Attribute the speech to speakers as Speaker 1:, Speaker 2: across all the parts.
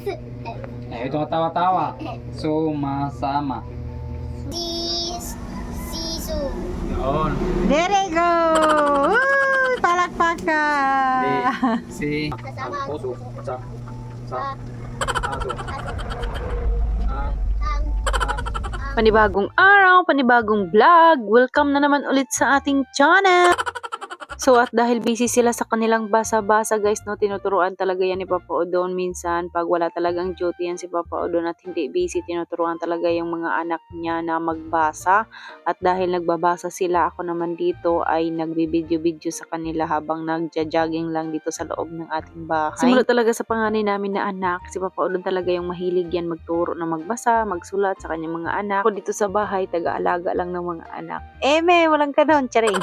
Speaker 1: Eh, ito tawa-tawa. Sumasama.
Speaker 2: Sisu.
Speaker 1: Yun.
Speaker 3: There you go! Uy, palakpakan!
Speaker 1: Si. Ang puso. Sa. Aso. Ang.
Speaker 3: Panibagong araw, panibagong vlog. Welcome na naman ulit sa ating channel. So at dahil busy sila sa kanilang basa-basa guys, no, tinuturuan talaga yan ni Papa Odon minsan pag wala talagang duty yan si Papa Odon at hindi busy, tinuturuan talaga yung mga anak niya na magbasa. At dahil nagbabasa sila, ako naman dito ay nagbibideo-video sa kanila habang nagja-jogging lang dito sa loob ng ating bahay. Simula talaga sa panganay namin na anak, si Papa Odon talaga yung mahilig yan magturo na magbasa, magsulat sa kanyang mga anak. Ako dito sa bahay, taga-alaga lang ng mga anak. Eme, walang kanon, charing.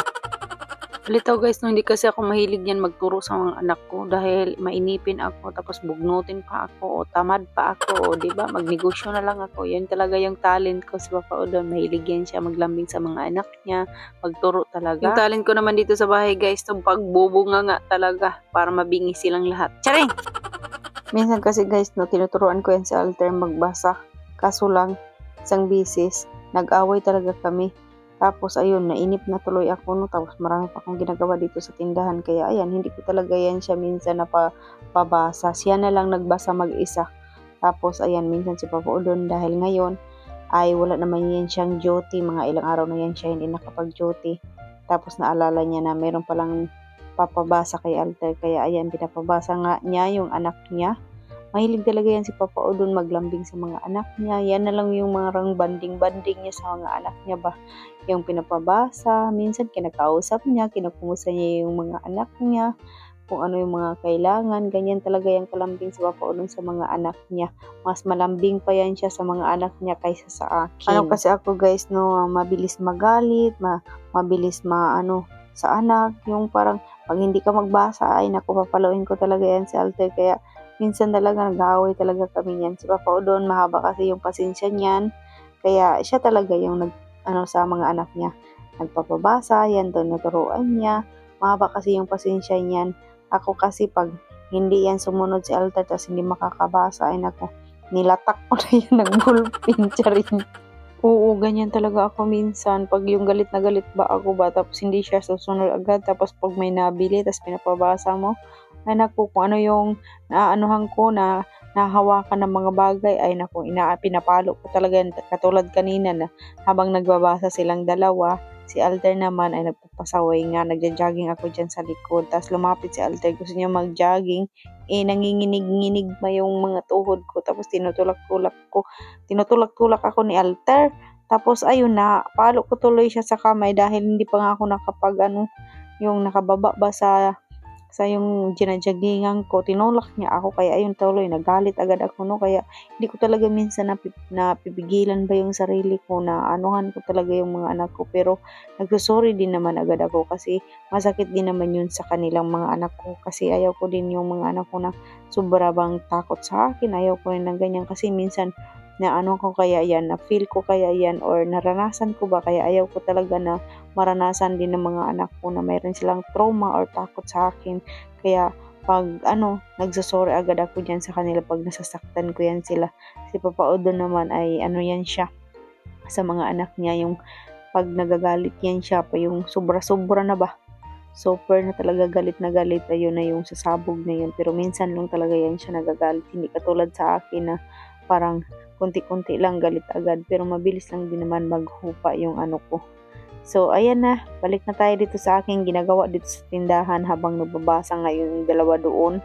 Speaker 3: Litaw guys, no, hindi kasi ako mahilig yan magturo sa mga anak ko dahil mainipin ako, tapos bugnutin pa ako, o tamad pa ako, o diba, magnegosyo na lang ako. Yan talaga yung talent ko si Papa Odon, mahilig yan siya maglambing sa mga anak niya, magturo talaga. Yung talent ko naman dito sa bahay guys, itong pagbubunga nga talaga, para mabingi silang lahat. Charing! Minsan kasi guys, no, tinuturuan ko yan si Alter magbasa, kaso lang, isang bisis, nag-away talaga kami. Tapos ayun, nainip na tuloy ako, no, tapos marami pa akong ginagawa dito sa tindahan, kaya ayan, hindi ko talaga yan siya minsan napabasa. Siya na lang nagbasa mag-isa. Tapos ayan, minsan si Papa Odon dahil ngayon ay wala naman yan siyang duty, mga ilang araw na yan siya hindi nakapag-duty. Tapos naalala niya na meron palang papabasa kay Alter, kaya ayan, pinapabasa nga niya yung anak niya. Mahilig talaga yan si Papa Odon maglambing sa mga anak niya. Yan na lang yung mga banding-banding niya sa mga anak niya ba. Yung pinapabasa, minsan kinakausap niya, kinukumusta niya yung mga anak niya, kung ano yung mga kailangan. Ganyan talaga yung kalambing si Papa Odon sa mga anak niya. Mas malambing pa yan siya sa mga anak niya kaysa sa akin. Ano kasi ako guys, no, mabilis magalit, mabilis sa anak. Yung parang pag hindi ka magbasa, ay naku, papaluin ko talaga yan si Alter. Kaya minsan talaga nag-aaway talaga kami yan. Si Papa Odon, mahaba kasi yung pasensya niyan. Kaya siya talaga yung sa mga anak niya. Nagpapabasa, yan doon naturuan niya. Mahaba kasi yung pasensya niyan. Ako kasi pag hindi yan sumunod si Alter tapos hindi makakabasa, ay naku, nilatak ko na yan ng ballpen, charing. Oo, ganyan talaga ako minsan. Pag yung galit na galit ba ako ba, tapos hindi siya susunod agad, tapos pag may nabili, tapos pinapabasa mo, ay naku, kung ano yung naaanuhan ko na nahahawakan ng mga bagay, ay naku, pinapalo ko talaga yan. Katulad kanina na habang nagbabasa silang dalawa, si Alter naman ay nagpapasaway nga, nagja-jogging ako dyan sa likod. Tapos lumapit si Alter, gusto niya mag-jogging, nanginginig-nginig pa yung mga tuhod ko. Tapos tinutulak-tulak ako ni Alter. Tapos ayun na, palo ko tuloy siya sa kamay dahil hindi pa nga ako yung nakababa ba sa yung ginajaggingan ko, tinulak niya ako, kaya ayun tuloy, nagalit agad ako, no, kaya hindi ko talaga minsan napipigilan ba yung sarili ko na anuhan ko talaga yung mga anak ko, pero nagsusorry din naman agad ako kasi masakit din naman yun sa kanilang mga anak ko, kasi ayaw ko din yung mga anak ko na sobra bang takot sa akin, ayaw ko rin ng ganyan kasi minsan na ko kaya yan, na feel ko kaya yan, or naranasan ko ba, kaya ayaw ko talaga na maranasan din ng mga anak ko na mayroon silang trauma or takot sa akin. Kaya pag nagsasorry agad ako dyan sa kanila pag nasasaktan ko yan sila. Si Papa Odon naman ay yan siya sa mga anak niya, yung pag nagagalit yan siya pa yung sobra-sobra na ba. Super na talaga galit na galit, ayun na yung sasabog na yun. Pero minsan lang talaga yan siya nagagalit. Hindi katulad sa akin na parang konti-konti lang galit agad. Pero mabilis lang din naman maghupa yung ko. So, ayan na. Balik na tayo dito sa aking ginagawa dito sa tindahan habang nagbabasa ngayon yung dalawa doon.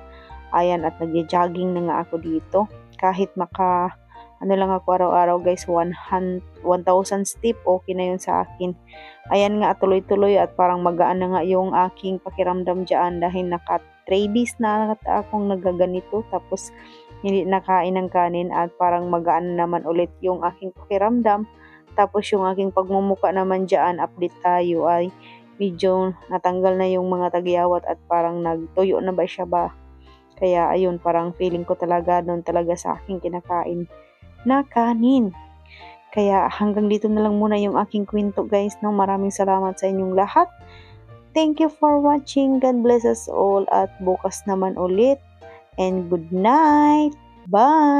Speaker 3: Ayan, at nagja-jogging na nga ako dito. Kahit lang ako araw-araw guys, 1,000 step, okay na yun sa akin. Ayan nga, tuloy-tuloy at parang magaan na nga yung aking pakiramdam dyan dahil naka 3 days na akong nagaganito, tapos hindi nakain ng kanin at parang magaan naman ulit yung aking pakiramdam. Tapos yung aking pagmumuka naman dyan, update tayo, ay medyo natanggal na yung mga tagyawat at parang nagtuyo na ba siya ba. Kaya ayun, parang feeling ko talaga doon talaga sa aking kinakain na kanin. Kaya hanggang dito na lang muna yung aking kwento guys, no? Maraming salamat sa inyong lahat. Thank you for watching. God bless us all at bukas naman ulit. And good night! Bye!